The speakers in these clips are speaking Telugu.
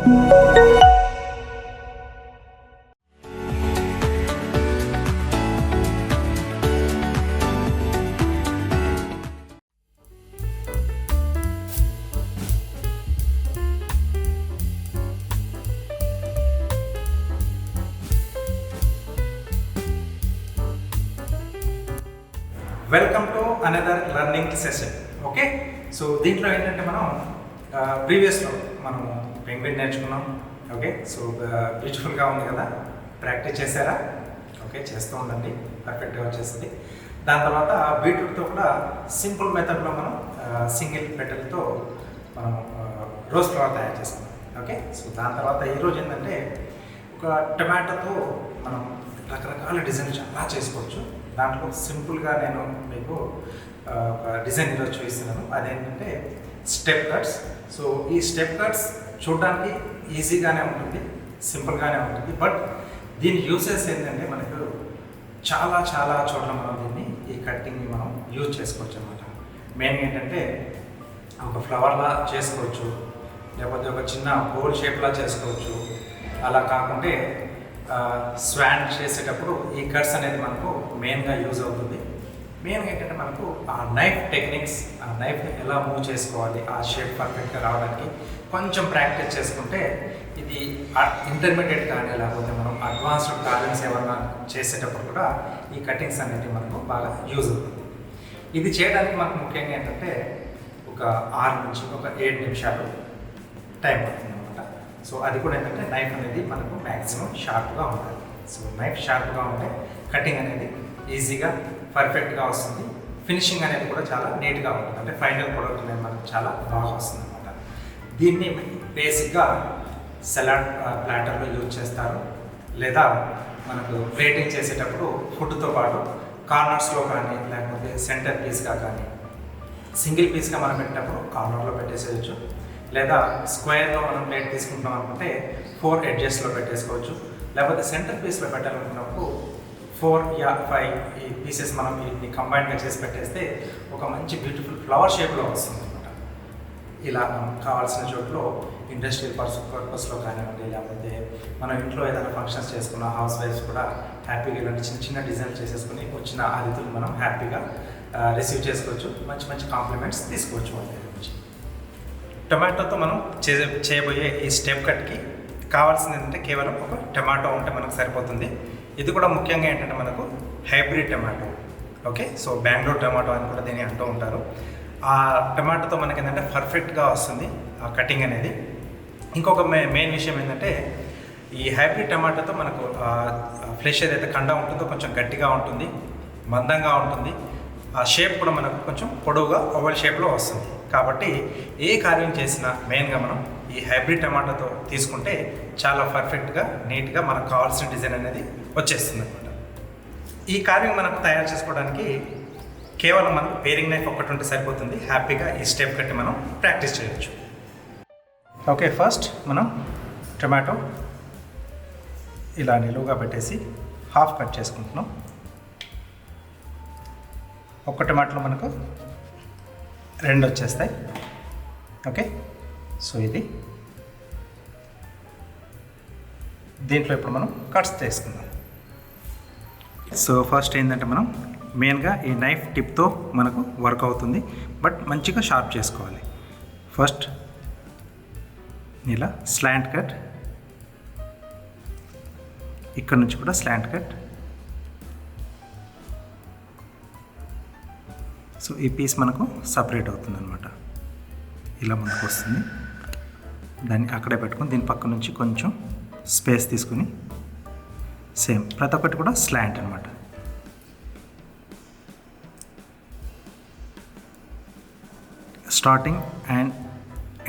Welcome to another learning session. Okay, so దీంట్లో ఏంటంటే మనం ప్రీవియస్లో మనము పెంగ్విన్ నేర్చుకున్నాం. ఓకే, సో బ్యూటిఫుల్గా ఉంది కదా, ప్రాక్టీస్ చేశారా? ఓకే, చేస్తూ ఉండండి, పర్ఫెక్ట్గా వచ్చేస్తుంది. దాని తర్వాత బీట్రూట్తో కూడా సింపుల్ మెథడ్లో మనం సింగిల్ పెటల్తో మనం రోజ్ ఫ్లవర్ తయారు చేస్తాం. ఓకే, సో దాని తర్వాత ఈరోజు ఏంటంటే ఒక టొమాటోతో మనం రకరకాల డిజైన్ చాలా చేసుకోవచ్చు. దాంట్లో సింపుల్గా నేను మీకు ఒక డిజైన్ ఈరోజు చూపిస్తున్నాను. అదేంటంటే స్టెప్ కట్స్. సో ఈ స్టెప్ కట్స్ చూడడానికి ఈజీగానే ఉంటుంది, సింపుల్గానే ఉంటుంది. బట్ దీని యూసెస్ ఏంటంటే మనకు చాలా చాలా చోట్ల మనం దీన్ని ఈ కట్టింగ్ని మనం యూజ్ చేసుకోవచ్చు అన్నమాట. మెయిన్ ఏంటంటే ఒక ఫ్లవర్లా చేసుకోవచ్చు, లేకపోతే ఒక చిన్న బోల్ షేప్లా చేసుకోవచ్చు. అలా కాకుంటే స్వాన్ చేసేటప్పుడు ఈ కట్స్ అనేది మనకు మెయిన్గా యూజ్ అవుతుంది. మెయిన్గా ఏంటంటే మనకు ఆ నైఫ్ టెక్నిక్స్, ఆ నైఫ్ని ఎలా మూవ్ చేసుకోవాలి, ఆ షేప్ పర్ఫెక్ట్గా రావడానికి కొంచెం ప్రాక్టీస్ చేసుకుంటే ఇది ఇంటర్మీడియట్ కానీ లేకపోతే మనం అడ్వాన్స్డ్ కార్వింగ్స్ ఏమన్నా చేసేటప్పుడు కూడా ఈ కటింగ్స్ అనేది మనకు బాగా యూజ్ అవుతుంది. ఇది చేయడానికి మనకు ముఖ్యంగా ఏంటంటే ఒక 6 నుంచి ఒక 7 నిమిషాలు టైం పడుతుంది అనమాట. సో అది కూడా ఏంటంటే నైఫ్ అనేది మనకు మ్యాక్సిమం షార్ప్గా ఉండాలి. సో నైఫ్ షార్ప్గా ఉంటే కటింగ్ అనేది ఈజీగా పర్ఫెక్ట్గా వస్తుంది. ఫినిషింగ్ అనేది కూడా చాలా నీట్గా ఉంటుంది, అంటే ఫైనల్ ప్రోడక్ట్ అనేది మనకు చాలా బాగా వస్తుంది అనమాట. దీన్ని బేసిక్గా సలాడ్ ప్లాటర్లో యూజ్ చేస్తారు, లేదా మనకు ప్లేటింగ్ చేసేటప్పుడు ఫుడ్తో పాటు కార్నర్స్లో కానీ లేకపోతే సెంటర్ పీస్గా కానీ సింగిల్ పీస్గా మనం పెట్టినప్పుడు కార్నర్లో పెట్టేసేయచ్చు, లేదా స్క్వేర్లో మనం ప్లేట్ తీసుకుంటాం అనుకుంటే 4 ఎడ్జెస్లో పెట్టేసుకోవచ్చు, లేకపోతే సెంటర్ పీస్లో పెట్టాలనుకున్నప్పుడు 4 or 5 ఈ పీసెస్ మనం వీటిని కంబైన్గా చేసి పెట్టేస్తే ఒక మంచి బ్యూటిఫుల్ ఫ్లవర్ షేప్లో వస్తుంది అనమాట. ఇలా మనం కావాల్సిన చోట్లో ఇండస్ట్రియల్ పర్పస్లో కానివ్వండి, లేకపోతే మనం ఇంట్లో ఏదైనా ఫంక్షన్స్ చేసుకున్న హౌస్ వైఫ్స్ కూడా హ్యాపీగా ఇలాంటి చిన్న చిన్న డిజైన్ చేసేసుకుని వచ్చిన అతిథులు మనం హ్యాపీగా రిసీవ్ చేసుకోవచ్చు, మంచి మంచి కాంప్లిమెంట్స్ తీసుకోవచ్చు వాళ్ళ దగ్గర నుంచి. టొమాటోతో మనం చేయబోయే ఈ స్టెప్ కట్కి కావాల్సింది ఏంటంటే కేవలం ఒక టొమాటో ఉంటే మనకు సరిపోతుంది. ఇది కూడా ముఖ్యంగా ఏంటంటే మనకు hybrid tomato. Okay, so Bengaluru tomato అని కూడా దీన్ని అంటూ ఉంటారు. ఆ టొమాటోతో మనకి ఏంటంటే పర్ఫెక్ట్గా వస్తుంది ఆ కటింగ్ అనేది. ఇంకొక మెయిన్ విషయం ఏంటంటే ఈ హైబ్రిడ్ టొమాటోతో మనకు ఫ్లెష్ ఏదైతే కండ ఉంటుందో కొంచెం గట్టిగా ఉంటుంది, మందంగా ఉంటుంది. ఆ షేప్ కూడా మనకు కొంచెం పొడవుగా ఓవల్ షేప్లో వస్తుంది. కాబట్టి ఏ కార్యం చేసినా మెయిన్గా మనం ఈ హైబ్రిడ్ టమాటోతో తీసుకుంటే చాలా పర్ఫెక్ట్గా నీట్గా మనకు కావాల్సిన డిజైన్ అనేది వచ్చేస్తుంది అనమాట. ఈ కార్యం మనకు తయారు చేసుకోవడానికి కేవలం మనకు పేరింగ్ నైఫ్ ఒకటి ఉంటే సరిపోతుంది. హ్యాపీగా ఈ స్టెప్ కట్టి మనం ప్రాక్టీస్ చేయొచ్చు. ఓకే, ఫస్ట్ మనం టొమాటో ఇలా నిలువుగా పెట్టేసి హాఫ్ కట్ చేసుకుంటున్నాం. ఒక్క టొమాటోలో మనకు 2 వచ్చేస్తాయి. ఓకే, సో ఇది దీంట్లో ఇప్పుడు మనం కట్స్ చేసుకుందాం. సో ఫస్ట్ ఏంటంటే మనం మెయిన్గా ఈ నైఫ్ టిప్తో మనకు వర్క్ అవుతుంది, బట్ మంచిగా షార్ప్ చేసుకోవాలి. ఫస్ట్ ఇలా స్లాంట్ కట్, ఇక్కడ నుంచి కూడా స్లాంట్ కట్. సో ఈ పీస్ మనకు సపరేట్ అవుతుంది అనమాట, ఇలా మనకు వస్తుంది. దాన్ని అక్కడే పెట్టుకొని దీని పక్క నుంచి కొంచెం స్పేస్ తీసుకుని సేమ్ ప్రతి ఒక్కటి కూడా స్లాంట్ అనమాట. స్టార్టింగ్ అండ్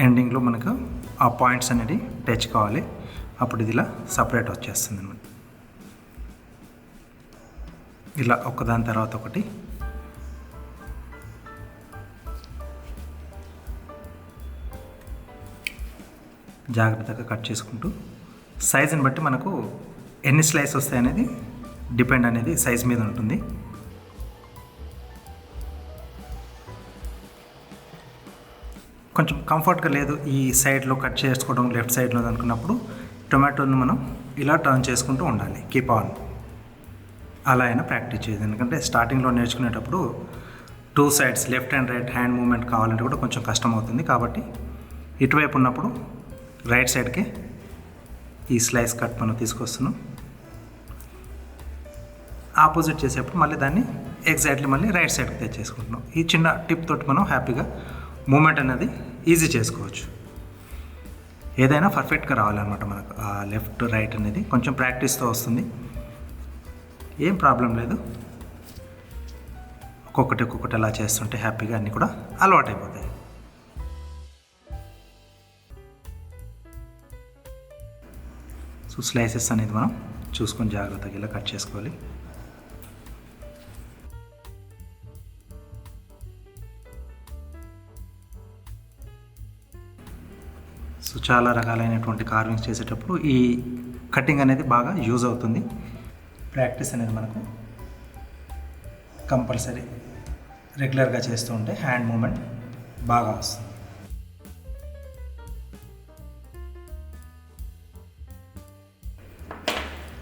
ఎండింగ్లో మనకు ఆ పాయింట్స్ అనేది టచ్ కావాలి, అప్పుడు ఇది ఇలా సపరేట్ వచ్చేస్తుంది అనమాట. ఇలా ఒకదాని తర్వాత ఒకటి జాగ్రత్తగా కట్ చేసుకుంటూ సైజుని బట్టి మనకు ఎన్ని స్లైస్ వస్తాయి అనేది డిపెండ్ అనేది సైజ్ మీద ఉంటుంది. కొంచెం కంఫర్ట్గా లేదు ఈ సైడ్లో కట్ చేసుకోవడం లెఫ్ట్ సైడ్లో అనుకున్నప్పుడు టొమాటోని మనం ఇలా టర్న్ చేసుకుంటూ ఉండాలి. Keep on. అలా అయినా ప్రాక్టీస్ చేయదు, ఎందుకంటే స్టార్టింగ్లో నేర్చుకునేటప్పుడు 2 sides left and right hand moment కావాలంటే కూడా కొంచెం కష్టం అవుతుంది. కాబట్టి ఇటువైపు ఉన్నప్పుడు రైట్ సైడ్కి ఈ స్లైస్ కట్ మనం తీసుకొస్తున్నాం. ఆపోజిట్ చేసేప్పుడు మళ్ళీ దాన్ని ఎగ్జాక్ట్లీ మళ్ళీ రైట్ సైడ్కి తెచ్చేసుకుంటున్నాం. ఈ చిన్న టిప్ తోటి మనం హ్యాపీగా మూమెంట్ అనేది ఈజీ చేసుకోవచ్చు. ఏదైనా పర్ఫెక్ట్గా రావాలన్నమాట మనకు. ఆ లెఫ్ట్ రైట్ అనేది కొంచెం ప్రాక్టీస్తో వస్తుంది, ఏం ప్రాబ్లం లేదు. ఒక్కొక్కటి అలా చేస్తుంటే హ్యాపీగా అన్నీ కూడా అలవాటు అయిపోతాయి. సో స్లైసెస్ అనేది మనం చూసుకొని జాగ్రత్తగా ఇలా కట్ చేసుకోవాలి. సో చాలా రకాలైనటువంటి కార్వింగ్స్ చేసేటప్పుడు ఈ కటింగ్ అనేది బాగా యూజ్ అవుతుంది. ప్రాక్టీస్ అనేది మనకు కంపల్సరీ రెగ్యులర్గా చేస్తూ ఉంటే హ్యాండ్ మూమెంట్ బాగా వస్తుంది.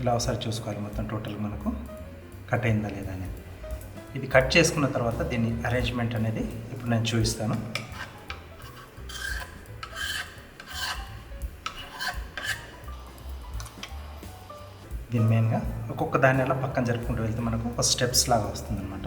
ఇలా ఒకసారి చూసుకోవాలి మొత్తం టోటల్ మనకు కట్ అయిందా లేదా అనేది. ఇది కట్ చేసుకున్న తర్వాత దీని అరేంజ్మెంట్ అనేది ఇప్పుడు నేను చూపిస్తాను. దీని మెయిన్గా ఒక్కొక్క దాన్ని అలా పక్కన జరుపుకుంటూ వెళ్తే మనకు ఒక స్టెప్స్ లాగా వస్తుంది అనమాట.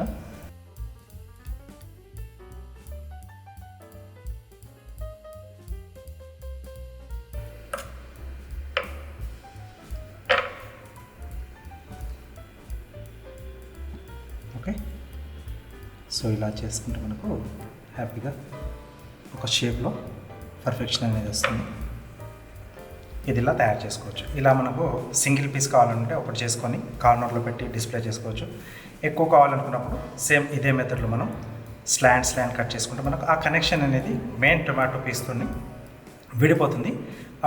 ఓకే, సో ఇలా చేసుకుంటే మనకు హ్యాపీగా ఒక షేప్లో పర్ఫెక్షన్ అనేది వస్తుంది. ఇది ఇలా తయారు చేసుకోవచ్చు. ఇలా మనకు సింగిల్ పీస్ కావాలంటే ఒకటి చేసుకొని కార్నర్లో పెట్టి డిస్ప్లే చేసుకోవచ్చు. ఎక్కువ కావాలనుకున్నప్పుడు సేమ్ ఇదే మెథడ్లో మనం స్లాండ్ కట్ చేసుకుంటే మనకు ఆ కనెక్షన్ అనేది మెయిన్ టొమాటో పీస్తో విడిపోతుంది,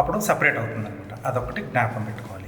అప్పుడు సపరేట్ అవుతుంది అనమాట. అదొకటి జ్ఞాపకం పెట్టుకోవాలి.